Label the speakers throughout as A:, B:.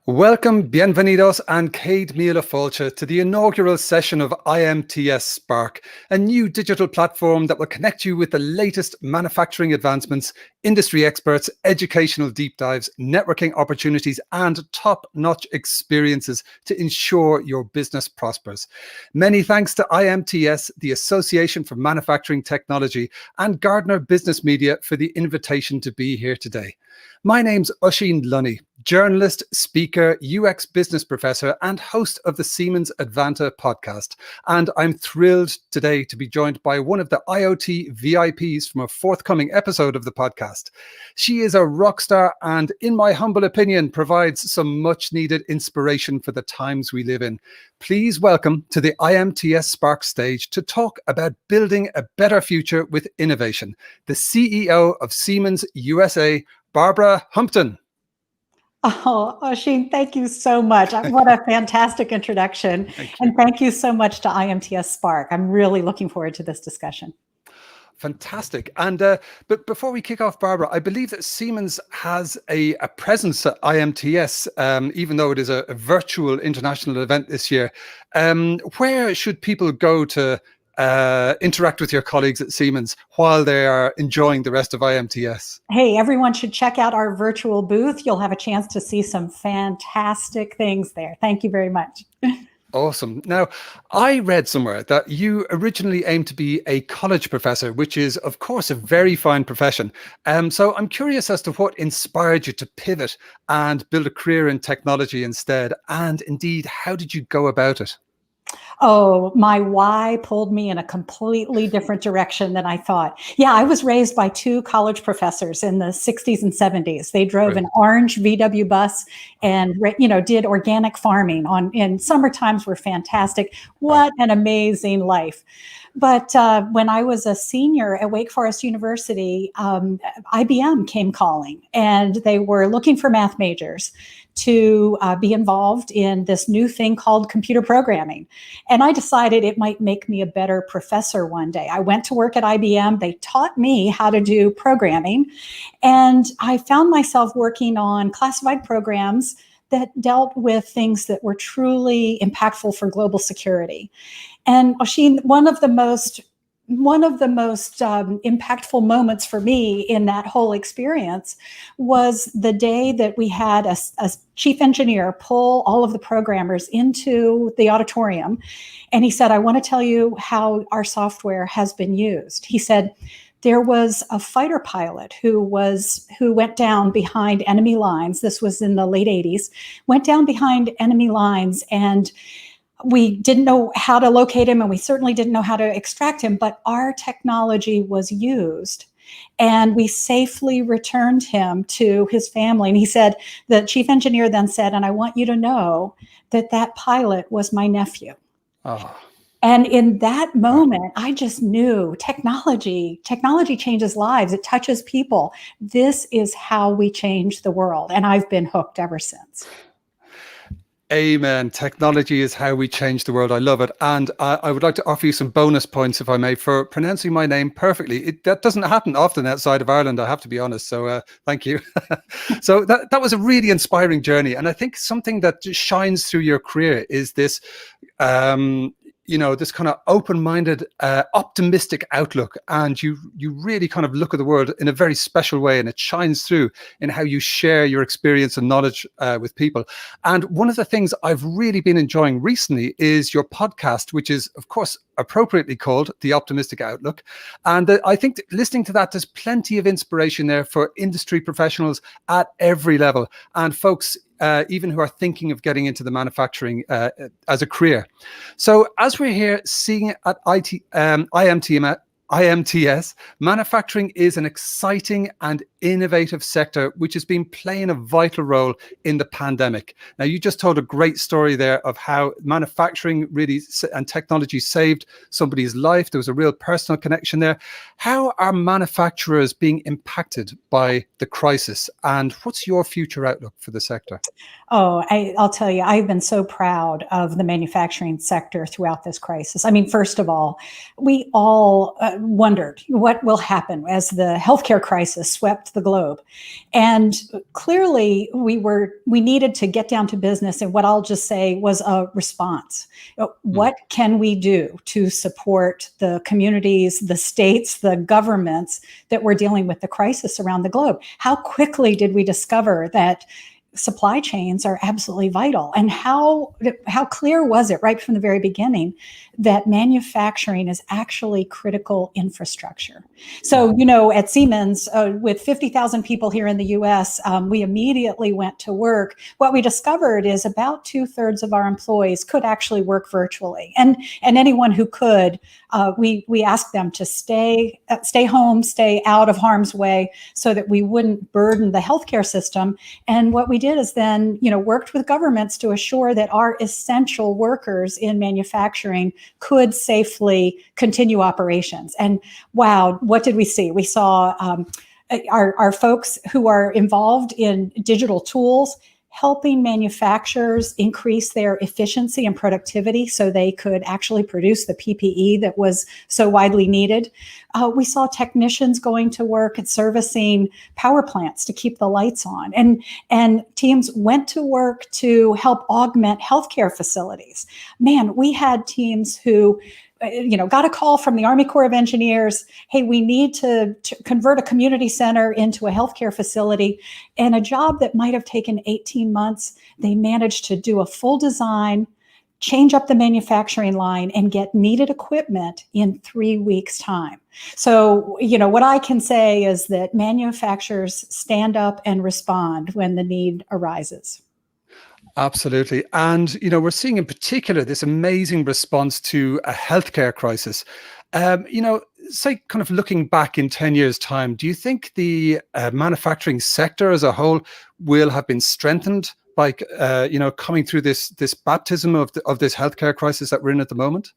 A: Welcome, bienvenidos, and Cade Mila Folcha to the inaugural session of IMTS Spark, a new digital platform that will connect you with the latest manufacturing advancements, industry experts, educational deep dives, networking opportunities, and top-notch experiences to ensure your business prospers. Many thanks to IMTS, the Association for Manufacturing Technology, and Gardner Business Media for the invitation to be here today. My name's Oisin Lunny, journalist, speaker, UX business professor, and host of the Siemens Advanta podcast. And I'm thrilled today to be joined by one of the IoT VIPs from a forthcoming episode of the podcast. She is a rock star and, in my humble opinion, provides some much needed inspiration for the times we live in. Please welcome to the IMTS Spark stage to talk about building a better future with innovation, the CEO of Siemens USA, Barbara Humpton.
B: Oh, Oisin, thank you so much. What a fantastic introduction. And thank you so much to IMTS Spark. I'm really looking forward to this discussion.
A: Fantastic. And but before we kick off, Barbara, I believe that Siemens has a presence at IMTS, even though it is a virtual international event this year. Where should people go to interact with your colleagues at Siemens while they are enjoying the rest of IMTS?
B: Hey, everyone should check out our virtual booth. You'll have a chance to see some fantastic things there. Thank you very much.
A: Awesome. Now, I read somewhere that you originally aimed to be a college professor, which is, of course, a very fine profession. So I'm curious as to what inspired you to pivot and build a career in technology instead. And indeed, how did you go about it?
B: Oh, my why pulled me in a completely different direction than I thought. Yeah, I was raised by two college professors in the 60s and 70s. They drove an orange VW bus and, did organic farming in summer times were fantastic. What an amazing life. But when I was a senior at Wake Forest University, IBM came calling, and they were looking for math majors to be involved in this new thing called computer programming. And I decided it might make me a better professor one day. I went to work at IBM. They taught me how to do programming. And I found myself working on classified programs that dealt with things that were truly impactful for global security. And Oisin, one of the most impactful moments for me in that whole experience was the day that we had a chief engineer pull all of the programmers into the auditorium. And he said, I want to tell you how our software has been used. He said, there was a fighter pilot who went down behind enemy lines. This was in the late 80s, went down behind enemy lines, and we didn't know how to locate him, and we certainly didn't know how to extract him, but our technology was used, and we safely returned him to his family. And he said, the chief engineer then said, and I want you to know that that pilot was my nephew. Oh. And in that moment, I just knew technology changes lives. It touches people. This is how we change the world. And I've been hooked ever since.
A: Amen. Technology is how we change the world. I love it. And I would like to offer you some bonus points, if I may, for pronouncing my name perfectly. That doesn't happen often outside of Ireland, I have to be honest. So thank you. So that was a really inspiring journey. And I think something that just shines through your career is this this kind of open-minded, optimistic outlook. And you really kind of look at the world in a very special way, and it shines through in how you share your experience and knowledge with people. And one of the things I've really been enjoying recently is your podcast, which is, of course, appropriately called The Optimistic Outlook. And I think listening to that, there's plenty of inspiration there for industry professionals at every level, and folks even who are thinking of getting into the manufacturing as a career. So as we're here seeing at IMTS, manufacturing is an exciting and innovative sector which has been playing a vital role in the pandemic. Now, you just told a great story there of how manufacturing really and technology saved somebody's life. There was a real personal connection there. How are manufacturers being impacted by the crisis, and what's your future outlook for the sector?
B: Oh, I'll tell you, I've been so proud of the manufacturing sector throughout this crisis. I mean, first of all, we all wondered what will happen as the healthcare crisis swept the globe. And clearly we needed to get down to business. And what I'll just say was a response. What can we do to support the communities, the states, the governments that were dealing with the crisis around the globe? How quickly did we discover that supply chains are absolutely vital? And how clear was it right from the very beginning that manufacturing is actually critical infrastructure? So, at Siemens, with 50,000 people here in the US, we immediately went to work. What we discovered is about 2/3 of our employees could actually work virtually. And anyone who could, we asked them to stay home, stay out of harm's way so that we wouldn't burden the healthcare system. And what we did is then, worked with governments to assure that our essential workers in manufacturing could safely continue operations. And wow, what did we see? We saw our folks who are involved in digital tools helping manufacturers increase their efficiency and productivity so they could actually produce the PPE that was so widely needed. We saw technicians going to work and servicing power plants to keep the lights on. And teams went to work to help augment healthcare facilities. Man, we had teams who got a call from the Army Corps of Engineers. Hey, we need to convert a community center into a healthcare facility. And a job that might have taken 18 months, they managed to do a full design, change up the manufacturing line, and get needed equipment in 3 weeks' time. So, what I can say is that manufacturers stand up and respond when the need arises.
A: Absolutely. And, we're seeing in particular this amazing response to a healthcare crisis. Say kind of looking back in 10 years' time, do you think the manufacturing sector as a whole will have been strengthened by, coming through this baptism of this healthcare crisis that we're in at the moment?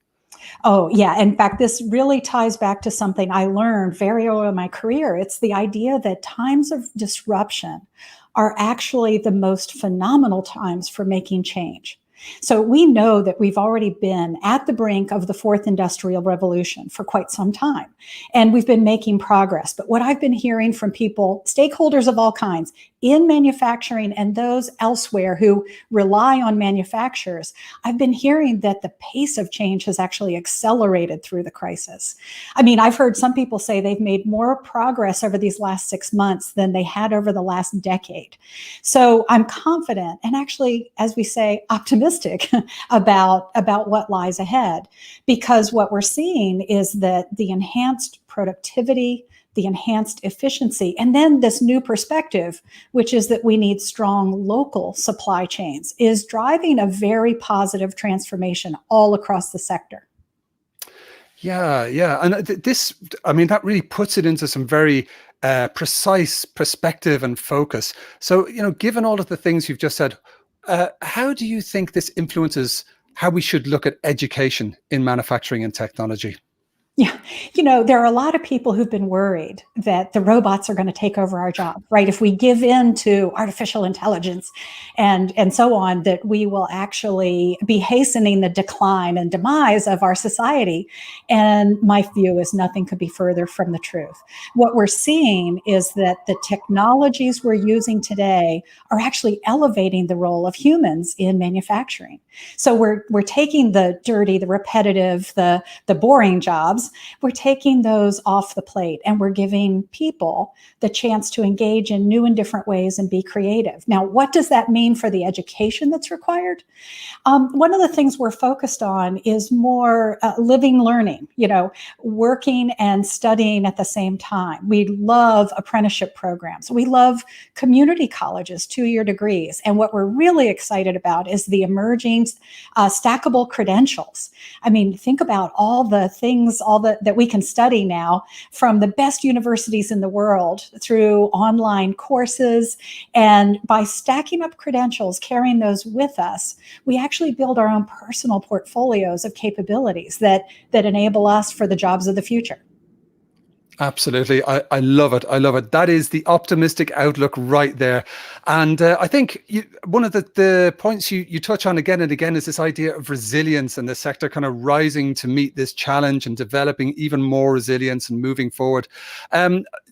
B: Oh, yeah. In fact, this really ties back to something I learned very early in my career. It's the idea that times of disruption are actually the most phenomenal times for making change. So we know that we've already been at the brink of the fourth industrial revolution for quite some time, and we've been making progress. But what I've been hearing from people, stakeholders of all kinds in manufacturing and those elsewhere who rely on manufacturers, I've been hearing that the pace of change has actually accelerated through the crisis. I mean, I've heard some people say they've made more progress over these last 6 months than they had over the last decade. So I'm confident and actually, as we say, optimistic about what lies ahead, because what we're seeing is that the enhanced productivity, the enhanced efficiency, and then this new perspective, which is that we need strong local supply chains, is driving a very positive transformation all across the sector.
A: Yeah, yeah. And that really puts it into some very precise perspective and focus. So, given all of the things you've just said, how do you think this influences how we should look at education in manufacturing and technology?
B: Yeah, there are a lot of people who've been worried that the robots are going to take over our job, right? If we give in to artificial intelligence and so on, that we will actually be hastening the decline and demise of our society. And my view is nothing could be further from the truth. What we're seeing is that the technologies we're using today are actually elevating the role of humans in manufacturing. So we're taking the dirty, the repetitive, the boring jobs. We're taking those off the plate, and we're giving people the chance to engage in new and different ways and be creative. Now, what does that mean for the education that's required? One of the things we're focused on is more living learning, working and studying at the same time. We love apprenticeship programs. We love community colleges, 2-year degrees. And what we're really excited about is the emerging stackable credentials. I mean, think about all the things, that we can study now from the best universities in the world through online courses. And by stacking up credentials, carrying those with us, we actually build our own personal portfolios of capabilities that enable us for the jobs of the future.
A: Absolutely. I love it. I love it. That is the optimistic outlook right there. And I think one of the points you touch on again and again is this idea of resilience and the sector kind of rising to meet this challenge and developing even more resilience and moving forward.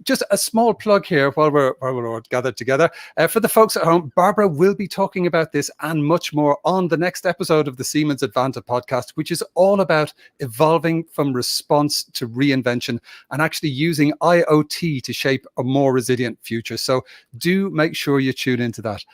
A: Just a small plug here while we're all gathered together. For the folks at home, Barbara will be talking about this and much more on the next episode of the Siemens Advanta podcast, which is all about evolving from response to reinvention and actually using IoT to shape a more resilient future. So do make sure you tune into that.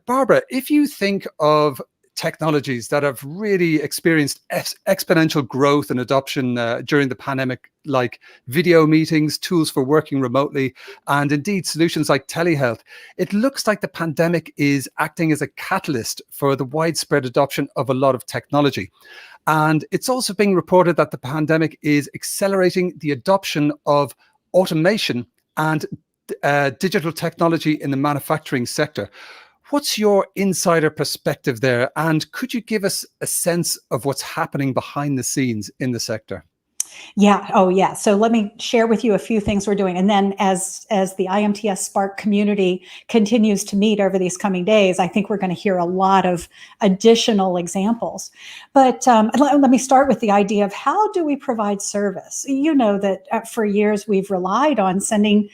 A: Barbara, if you think of technologies that have really experienced exponential growth and adoption during the pandemic, like video meetings, tools for working remotely, and indeed solutions like telehealth, it looks like the pandemic is acting as a catalyst for the widespread adoption of a lot of technology. And it's also being reported that the pandemic is accelerating the adoption of automation and digital technology in the manufacturing sector. What's your insider perspective there? And could you give us a sense of what's happening behind the scenes in the sector?
B: Yeah. Oh, yeah. So let me share with you a few things we're doing. And then as the IMTS Spark community continues to meet over these coming days, I think we're going to hear a lot of additional examples. But let me start with the idea of how do we provide service? You know that for years we've relied on sending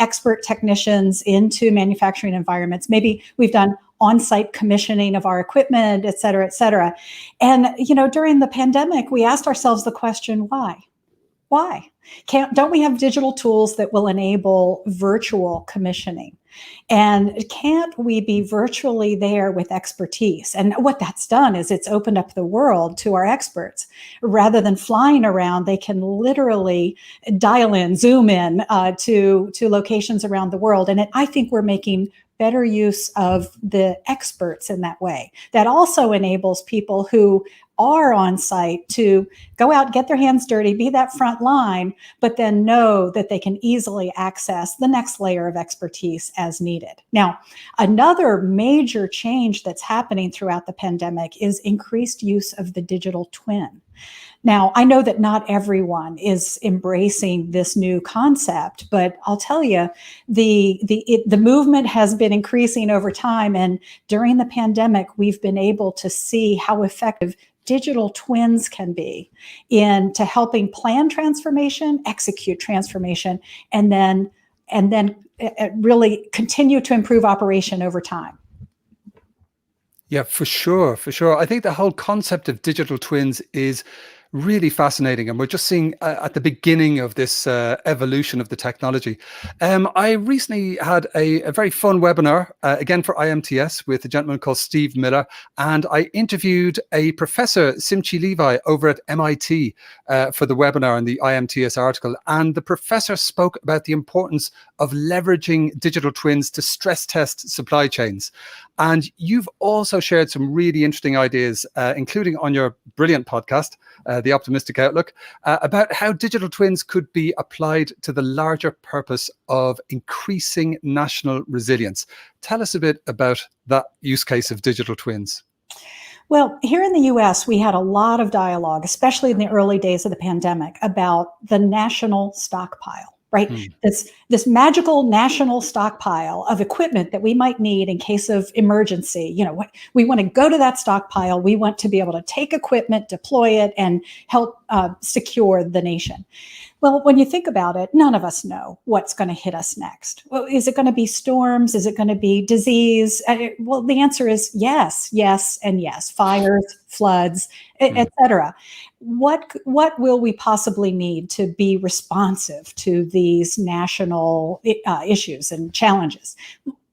B: expert technicians into manufacturing environments. Maybe we've done on-site commissioning of our equipment, et cetera, et cetera. And, during the pandemic, we asked ourselves the question, why? Why? Don't we have digital tools that will enable virtual commissioning? And can't we be virtually there with expertise? And what that's done is it's opened up the world to our experts. Rather than flying around, they can literally dial in, zoom in to locations around the world. And I think we're making better use of the experts in that way. That also enables people who are on site to go out, get their hands dirty, be that front line, but then know that they can easily access the next layer of expertise as needed. Now, another major change that's happening throughout the pandemic is increased use of the digital twin. Now, I know that not everyone is embracing this new concept, but I'll tell you, the movement has been increasing over time. And during the pandemic, we've been able to see how effective digital twins can be to helping plan transformation, execute transformation, and then really continue to improve operation over time.
A: Yeah, for sure, for sure. I think the whole concept of digital twins is really fascinating, and we're just seeing at the beginning of this evolution of the technology. I recently had a very fun webinar, again for IMTS, with a gentleman called Steve Miller, and I interviewed a professor, Simchi Levi, over at MIT for the webinar and the IMTS article. And the professor spoke about the importance of leveraging digital twins to stress test supply chains. And you've also shared some really interesting ideas, including on your brilliant podcast, The Optimistic Outlook, about how digital twins could be applied to the larger purpose of increasing national resilience. Tell us a bit about that use case of digital twins.
B: Well, here in the US, we had a lot of dialogue, especially in the early days of the pandemic, about the national stockpile. Right? This magical national stockpile of equipment that we might need in case of emergency. We want to go to that stockpile. We want to be able to take equipment, deploy it, and help secure the nation. Well, when you think about it, none of us know what's going to hit us next. Well, is it going to be storms? Is it going to be disease? Well, the answer is yes, yes, and yes. Fires, floods, et cetera. What will we possibly need to be responsive to these national issues and challenges?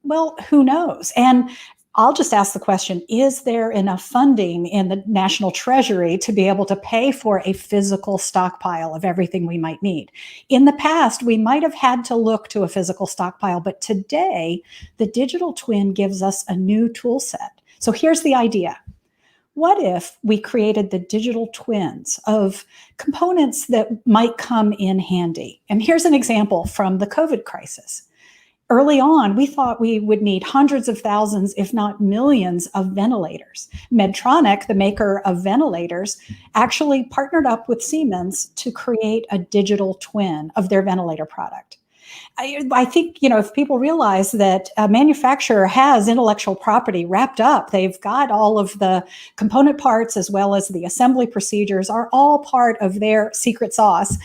B: Well, who knows? And I'll just ask the question, is there enough funding in the national treasury to be able to pay for a physical stockpile of everything we might need? In the past, we might have had to look to a physical stockpile, but today, the digital twin gives us a new tool set. So here's the idea. What if we created the digital twins of components that might come in handy? And here's an example from the COVID crisis. Early on, we thought we would need hundreds of thousands, if not millions, of ventilators. Medtronic, the maker of ventilators, actually partnered up with Siemens to create a digital twin of their ventilator product. I think, if people realize that a manufacturer has intellectual property wrapped up, they've got all of the component parts as well as the assembly procedures are all part of their secret sauce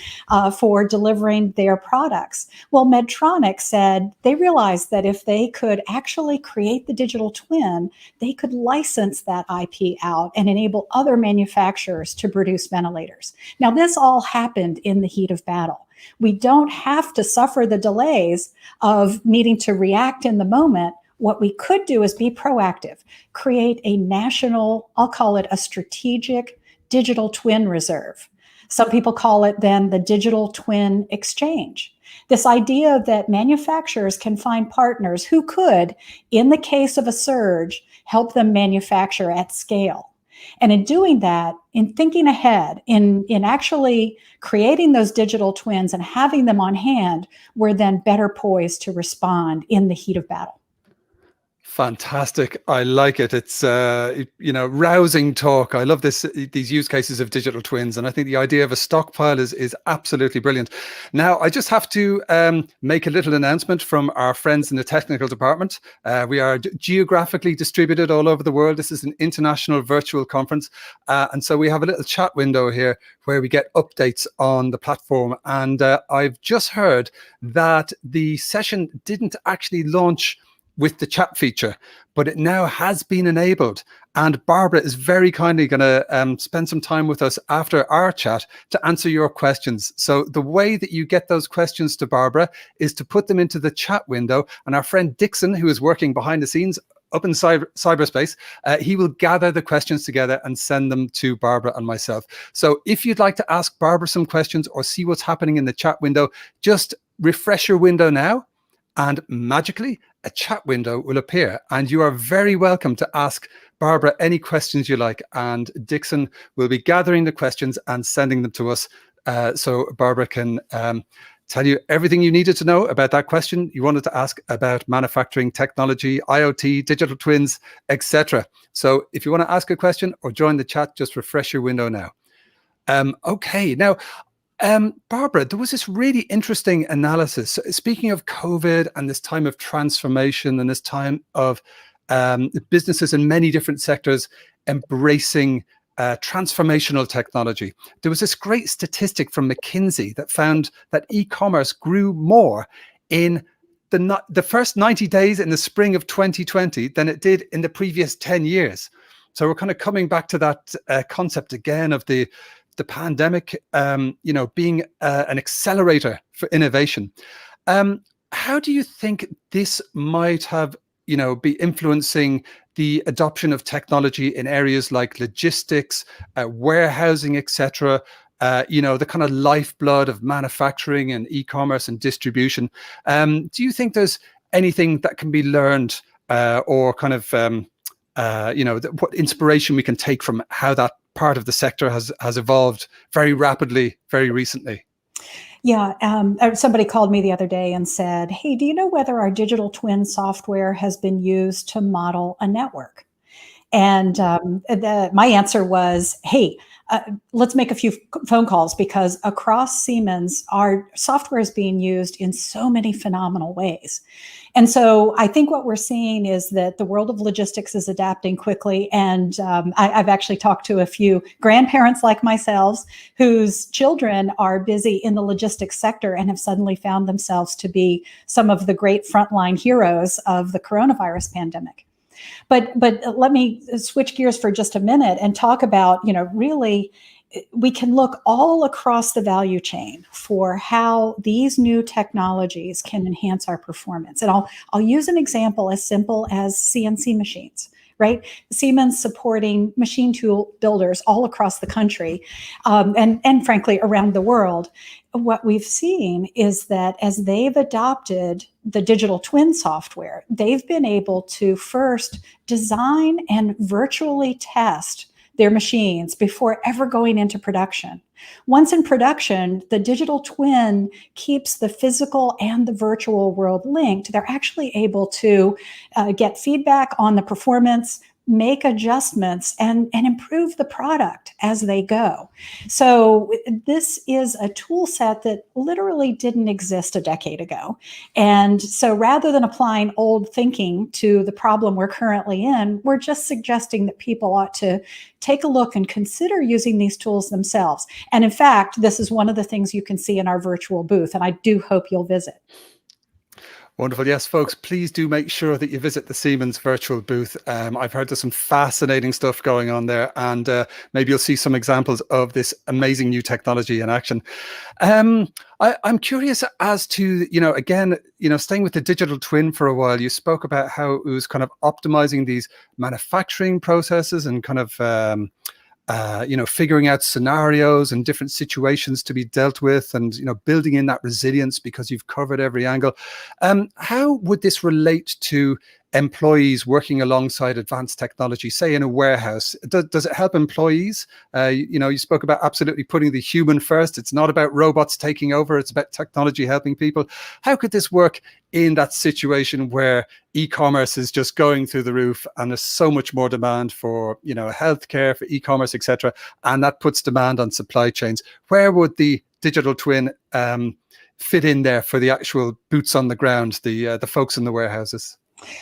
B: for delivering their products. Well, Medtronic said they realized that if they could actually create the digital twin, they could license that IP out and enable other manufacturers to produce ventilators. Now, this all happened in the heat of battle. We don't have to suffer the delays of needing to react in the moment. What we could do is be proactive, create a national, I'll call it a strategic digital twin reserve. Some people call it then the digital twin exchange. This idea that manufacturers can find partners who could, in the case of a surge, help them manufacture at scale. And in doing that, in thinking ahead, in actually creating those digital twins and having them on hand, we're then better poised to respond in the heat of battle.
A: Fantastic. I like it. It's rousing talk. I love these use cases of digital twins, and I think the idea of a stockpile is absolutely brilliant. Now, I just have to make a little announcement from our friends in the technical department. We are geographically distributed all over the world. This is an international virtual conference, and so we have a little chat window here where we get updates on the platform. And I've just heard that the session didn't actually launch with the chat feature, but it now has been enabled. And Barbara is very kindly going to spend some time with us after our chat to answer your questions. So the way that you get those questions to Barbara is to put them into the chat window. And our friend Dixon, who is working behind the scenes up in cyberspace, he will gather the questions together and send them to Barbara and myself. So if you'd like to ask Barbara some questions or see what's happening in the chat window, just refresh your window now, and magically a chat window will appear, and you are very welcome to ask Barbara any questions you like, and Dixon will be gathering the questions and sending them to us so Barbara can tell you everything you needed to know about that question you wanted to ask about manufacturing technology, IoT, digital twins, etc. So if you want to ask a question or join the chat, just refresh your window now. Okay, now Barbara, there was this really interesting analysis. Speaking of COVID and this time of transformation and this time of businesses in many different sectors embracing transformational technology, there was this great statistic from McKinsey that found that e-commerce grew more in the first 90 days in the spring of 2020 than it did in the previous 10 years. So we're kind of coming back to that concept again of the pandemic, being an accelerator for innovation. How do you think this might have, be influencing the adoption of technology in areas like logistics, warehousing, etc.? The kind of lifeblood of manufacturing and e-commerce and distribution. Do you think there's anything that can be learned or kind of, what inspiration we can take from how that part of the sector has evolved very rapidly, very recently?
B: Yeah, somebody called me the other day and said, "Hey, do you know whether our digital twin software has been used to model a network?" And my answer was, "Hey, let's make a few phone calls, because across Siemens, our software is being used in so many phenomenal ways." And so I think what we're seeing is that the world of logistics is adapting quickly. And I've actually talked to a few grandparents like myself whose children are busy in the logistics sector and have suddenly found themselves to be some of the great frontline heroes of the coronavirus pandemic. But let me switch gears for just a minute and talk about, really, we can look all across the value chain for how these new technologies can enhance our performance. And I'll use an example as simple as CNC machines, right? Siemens supporting machine tool builders all across the country, and frankly, around the world. What we've seen is that as they've adopted the digital twin software, they've been able to first design and virtually test their machines before ever going into production. Once in production, the digital twin keeps the physical and the virtual world linked. They're actually able to get feedback on the performance, make adjustments, and improve the product as they go. So this is a tool set that literally didn't exist a decade ago. And so rather than applying old thinking to the problem we're currently in, we're just suggesting that people ought to take a look and consider using these tools themselves. And in fact, this is one of the things you can see in our virtual booth, and I do hope you'll visit.
A: Wonderful. Yes, folks, please do make sure that you visit the Siemens virtual booth. I've heard there's some fascinating stuff going on there, and maybe you'll see some examples of this amazing new technology in action. I'm curious as to, again, staying with the digital twin for a while, you spoke about how it was kind of optimizing these manufacturing processes and kind of figuring out scenarios and different situations to be dealt with, and building in that resilience because you've covered every angle. How would this relate to employees working alongside advanced technology, say in a warehouse? Does it help employees? You spoke about absolutely putting the human first. It's not about robots taking over, it's about technology helping people. How could this work in that situation where e-commerce is just going through the roof and there's so much more demand for healthcare, for e-commerce, etc., and that puts demand on supply chains? Where would the digital twin fit in there for the actual boots on the ground, the folks in the warehouses?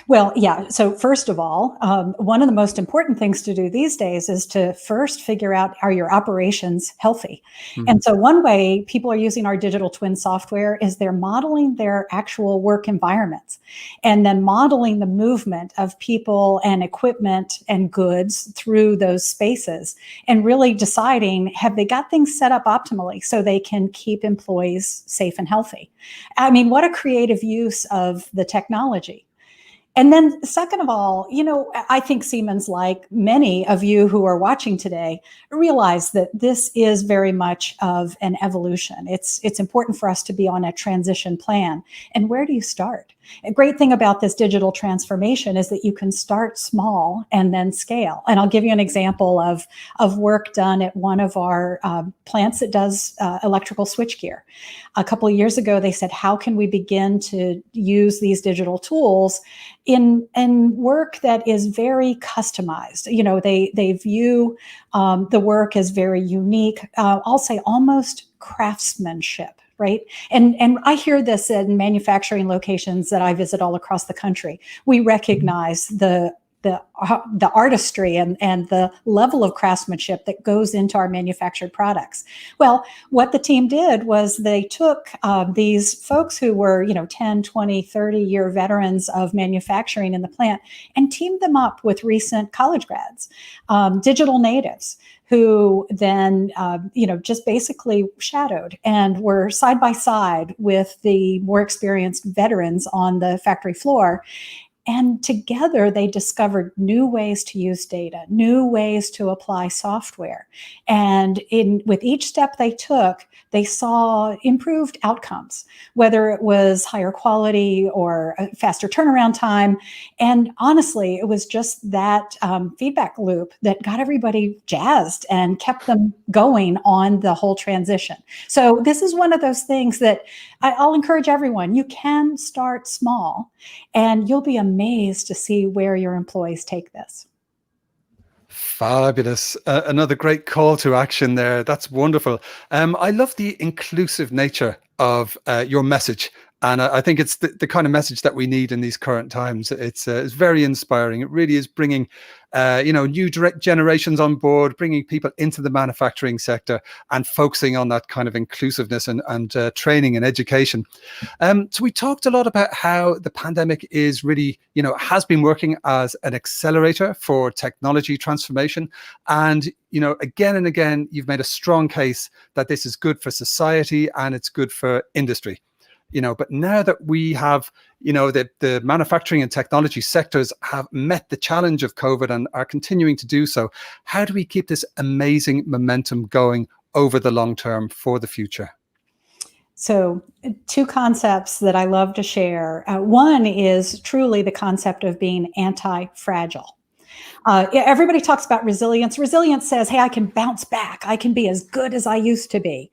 B: Well, yeah. So first of all, one of the most important things to do these days is to first figure out, are your operations healthy? Mm-hmm. And so one way people are using our digital twin software is they're modeling their actual work environments and then modeling the movement of people and equipment and goods through those spaces and really deciding, have they got things set up optimally so they can keep employees safe and healthy? I mean, what a creative use of the technology. And then second of all, I think Siemens, like many of you who are watching today, realize that this is very much of an evolution. It's important for us to be on a transition plan. And where do you start? A great thing about this digital transformation is that you can start small and then scale. And I'll give you an example of work done at one of our plants that does electrical switchgear. A couple of years ago, they said, how can we begin to use these digital tools in work that is very customized? They view the work as very unique. I'll say almost craftsmanship. Right. And I hear this in manufacturing locations that I visit all across the country. We recognize the artistry and the level of craftsmanship that goes into our manufactured products. Well, what the team did was they took these folks who were, 10, 20, 30-year veterans of manufacturing in the plant and teamed them up with recent college grads, digital natives, who then, just basically shadowed and were side by side with the more experienced veterans on the factory floor. And together they discovered new ways to use data, new ways to apply software. And with each step they took, they saw improved outcomes, whether it was higher quality or a faster turnaround time. And honestly, it was just that feedback loop that got everybody jazzed and kept them going on the whole transition. So this is one of those things that I'll encourage everyone. You can start small and you'll be amazed to see where your employees take this.
A: Fabulous. Another great call to action there. That's wonderful. I love the inclusive nature of your message. And I think it's the kind of message that we need in these current times. It's very inspiring. It really is bringing, new generations on board, bringing people into the manufacturing sector and focusing on that kind of inclusiveness and training and education. So we talked a lot about how the pandemic is really, has been working as an accelerator for technology transformation. And, again and again, you've made a strong case that this is good for society and it's good for industry. But now that we have, the manufacturing and technology sectors have met the challenge of COVID and are continuing to do so, how do we keep this amazing momentum going over the long term for the future?
B: So two concepts that I love to share. One is truly the concept of being anti-fragile. Everybody talks about resilience. Resilience says, hey, I can bounce back. I can be as good as I used to be.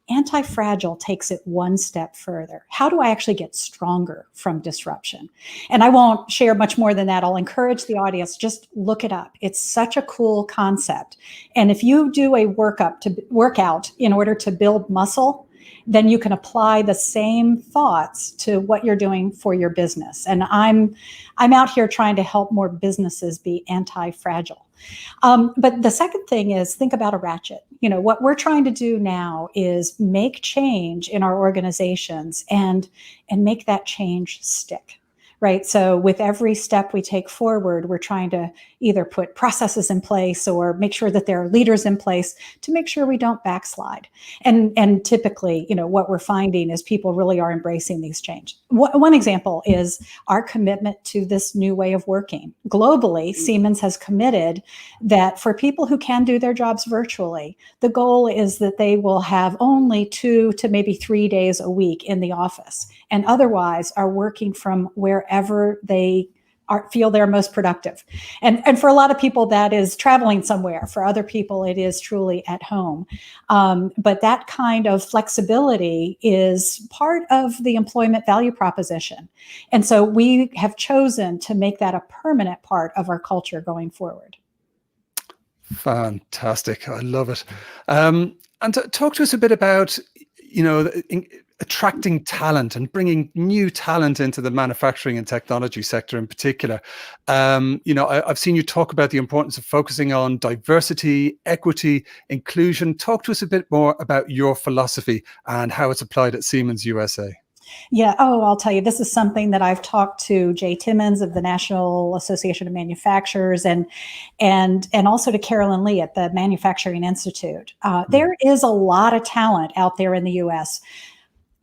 B: Anti-fragile takes it one step further. How do I actually get stronger from disruption? And I won't share much more than that. I'll encourage the audience, just look it up. It's such a cool concept. And if you do a workout in order to build muscle, then you can apply the same thoughts to what you're doing for your business. And I'm out here trying to help more businesses be anti-fragile. But the second thing is, think about a ratchet. What we're trying to do now is make change in our organizations and make that change stick. Right. So with every step we take forward, we're trying to either put processes in place or make sure that there are leaders in place to make sure we don't backslide. And typically, what we're finding is people really are embracing these changes. One example is our commitment to this new way of working. Globally, Siemens has committed that for people who can do their jobs virtually, the goal is that they will have only 2 to maybe 3 days a week in the office, and otherwise are working from wherever they feel they're most productive. And for a lot of people, that is traveling somewhere. For other people, it is truly at home. But that kind of flexibility is part of the employment value proposition. And so we have chosen to make that a permanent part of our culture going forward.
A: Fantastic. I love it. And talk to us a bit about, attracting talent and bringing new talent into the manufacturing and technology sector in particular. I've seen you talk about the importance of focusing on diversity, equity, inclusion. Talk to us a bit more about your philosophy and how it's applied at Siemens USA.
B: Yeah. Oh, I'll tell you, this is something that I've talked to Jay Timmons of the National Association of Manufacturers and also to Carolyn Lee at the Manufacturing Institute. There is a lot of talent out there in the U.S.,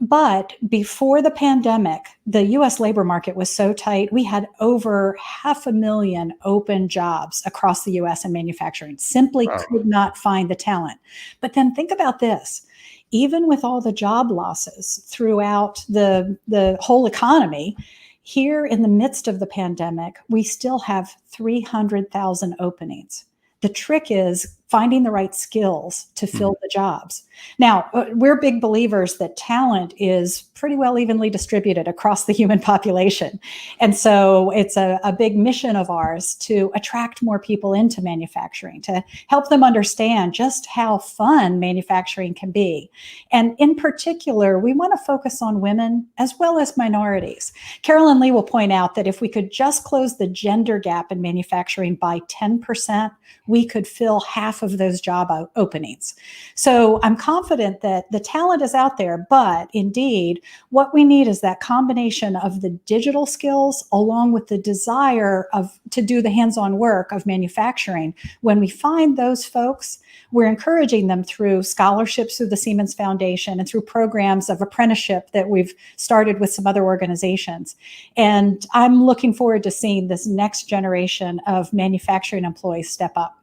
B: but before the pandemic, the U.S. labor market was so tight, we had over 500,000 open jobs across the U.S. in manufacturing. Simply could not find the talent. But then think about this. Even with all the job losses throughout the whole economy, here in the midst of the pandemic, we still have 300,000 openings. The trick is finding the right skills to fill the jobs. Now, we're big believers that talent is pretty well evenly distributed across the human population. And so it's a big mission of ours to attract more people into manufacturing, to help them understand just how fun manufacturing can be. And in particular, we want to focus on women as well as minorities. Carolyn Lee will point out that if we could just close the gender gap in manufacturing by 10%, we could fill half of those job openings. So I'm confident that the talent is out there, but indeed, what we need is that combination of the digital skills along with the desire to do the hands-on work of manufacturing. When we find those folks, we're encouraging them through scholarships through the Siemens Foundation and through programs of apprenticeship that we've started with some other organizations. And I'm looking forward to seeing this next generation of manufacturing employees step up.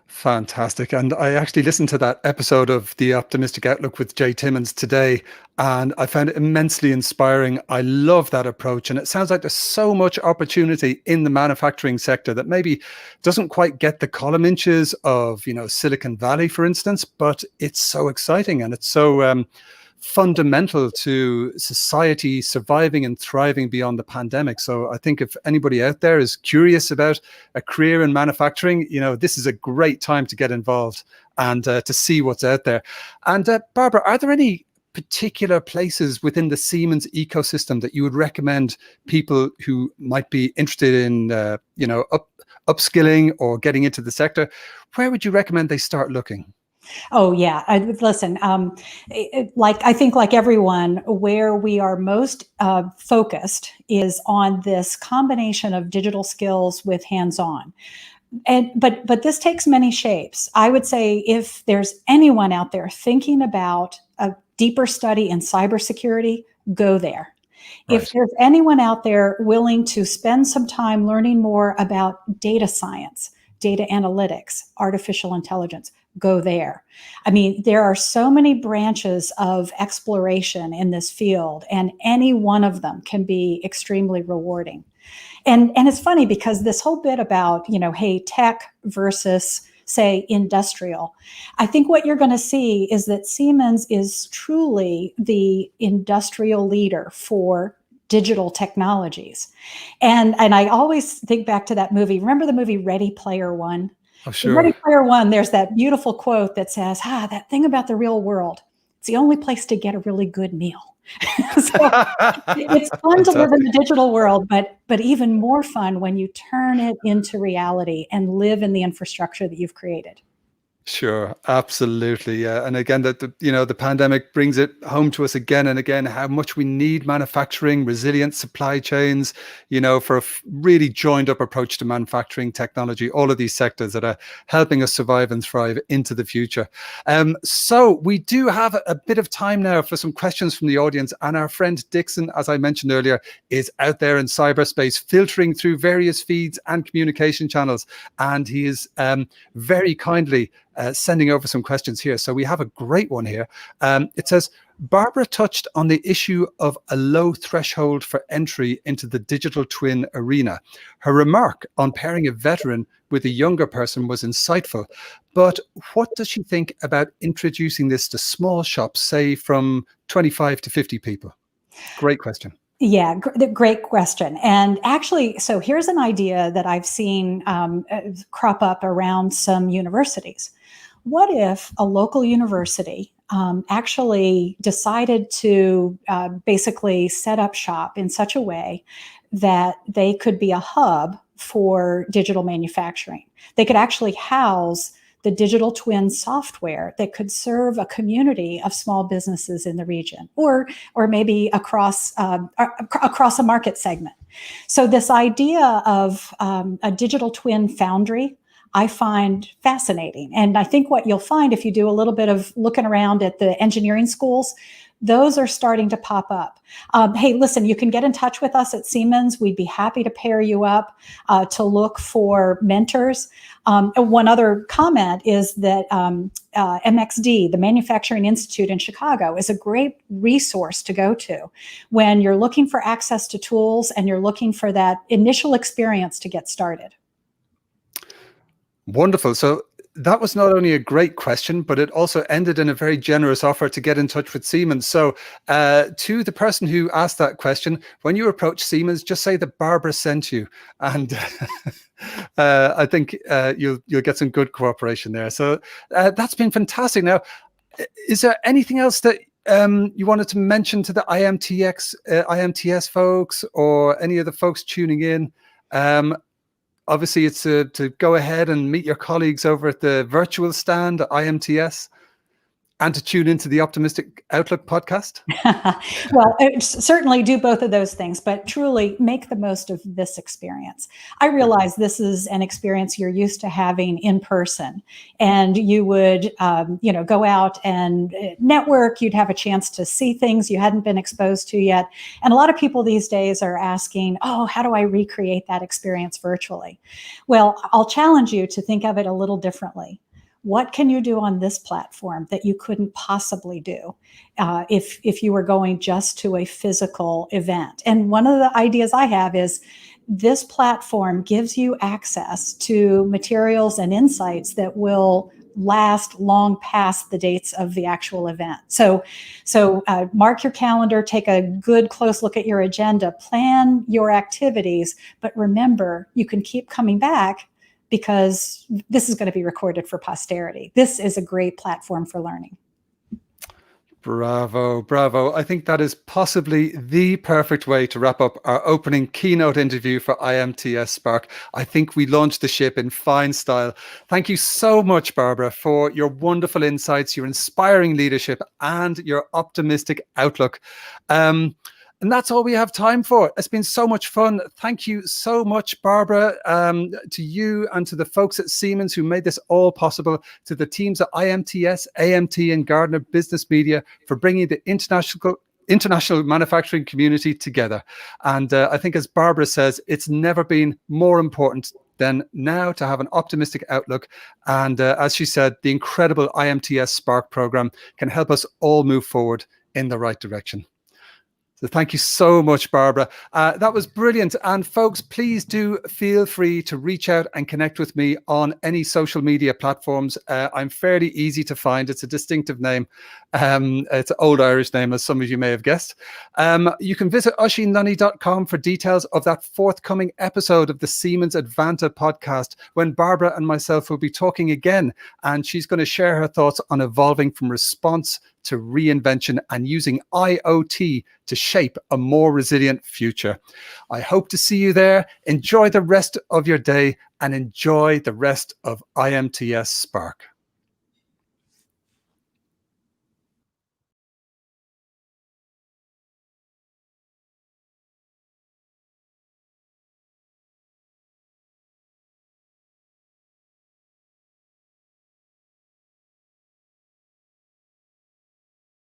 A: Fantastic. And I actually listened to that episode of The Optimistic Outlook with Jay Timmons today, and I found it immensely inspiring. I love that approach. And it sounds like there's so much opportunity in the manufacturing sector that maybe doesn't quite get the column inches of, Silicon Valley, for instance, but it's so exciting and it's so fundamental to society surviving and thriving beyond the pandemic. So I think if anybody out there is curious about a career in manufacturing, this is a great time to get involved and to see what's out there. And Barbara, are there any particular places within the Siemens ecosystem that you would recommend people who might be interested in, upskilling or getting into the sector? Where would you recommend they start looking?
B: Oh, yeah. Listen, I think like everyone, where we are most focused is on this combination of digital skills with hands-on. But this takes many shapes. I would say if there's anyone out there thinking about a deeper study in cybersecurity, go there. Right. If there's anyone out there willing to spend some time learning more about data science, data analytics, artificial intelligence, go there. I mean, there are so many branches of exploration in this field, and any one of them can be extremely rewarding. And it's funny because this whole bit about, hey, tech versus say industrial, I think what you're going to see is that Siemens is truly the industrial leader for digital technologies. And I always think back to that movie. Remember the movie Ready Player One?
A: Oh,
B: In Ready
A: sure.
B: Player One, there's that beautiful quote that says, that thing about the real world, it's the only place to get a really good meal. So it's fun to live in the digital world, but even more fun when you turn it into reality and live in the infrastructure that you've created.
A: Sure, absolutely. Yeah. And again, that the pandemic brings it home to us again and again, how much we need manufacturing, resilient supply chains, for a really joined up approach to manufacturing technology, all of these sectors that are helping us survive and thrive into the future. So we do have a bit of time now for some questions from the audience. And our friend Dixon, as I mentioned earlier, is out there in cyberspace, filtering through various feeds and communication channels. And he is very kindly sending over some questions here. So we have a great one here. It says, Barbara touched on the issue of a low threshold for entry into the digital twin arena. Her remark on pairing a veteran with a younger person was insightful. But what does she think about introducing this to small shops, say from 25 to 50 people? Great question.
B: Yeah, great question. And actually, so here's an idea that I've seen crop up around some universities. What if a local university actually decided to basically set up shop in such a way that they could be a hub for digital manufacturing? They could actually house the digital twin software that could serve a community of small businesses in the region, or maybe across a market segment. So this idea of a digital twin foundry, I find fascinating. And I think what you'll find if you do a little bit of looking around at the engineering schools, those are starting to pop up. Hey, listen, you can get in touch with us at Siemens. We'd be happy to pair you up to look for mentors. One other comment is that MXD, the Manufacturing Institute in Chicago, is a great resource to go to when you're looking for access to tools and you're looking for that initial experience to get started.
A: Wonderful. So that was not only a great question, but it also ended in a very generous offer to get in touch with Siemens. So to the person who asked that question, when you approach Siemens, just say that Barbara sent you. And I think you'll get some good cooperation there. So that's been fantastic. Now, is there anything else that you wanted to mention to the IMTS folks or any of the folks tuning in? Obviously, it's to go ahead and meet your colleagues over at the virtual stand at IMTS and to tune into the Optimistic Outlook podcast.
B: Well, certainly do both of those things, but truly make the most of this experience. I realize this is an experience you're used to having in person, and you would, go out and network. You'd have a chance to see things you hadn't been exposed to yet. And a lot of people these days are asking, how do I recreate that experience virtually? Well, I'll challenge you to think of it a little differently. What can you do on this platform that you couldn't possibly do if you were going just to a physical event? And one of the ideas I have is this platform gives you access to materials and insights that will last long past the dates of the actual event. So mark your calendar, take a good close look at your agenda, plan your activities, but remember, you can keep coming back because this is going to be recorded for posterity. This is a great platform for learning.
A: Bravo, bravo. I think that is possibly the perfect way to wrap up our opening keynote interview for IMTS Spark. I think we launched the ship in fine style. Thank you so much, Barbara, for your wonderful insights, your inspiring leadership, and your optimistic outlook. And that's all we have time for. It's been so much fun. Thank you so much, Barbara, to you and to the folks at Siemens who made this all possible, to the teams at IMTS, AMT, and Gardner Business Media for bringing the international manufacturing community together. And I think, as Barbara says, it's never been more important than now to have an optimistic outlook. And as she said, the incredible IMTS Spark program can help us all move forward in the right direction. So thank you so much, Barbara. That was brilliant. And folks, please do feel free to reach out and connect with me on any social media platforms. I'm fairly easy to find. It's a distinctive name. It's an old Irish name, as some of you may have guessed. You can visit oshinunny.com for details of that forthcoming episode of the Siemens Advanta podcast, when Barbara and myself will be talking again. And she's going to share her thoughts on evolving from response to reinvention and using IoT to shape a more resilient future. I hope to see you there. Enjoy the rest of your day and enjoy the rest of IMTS Spark.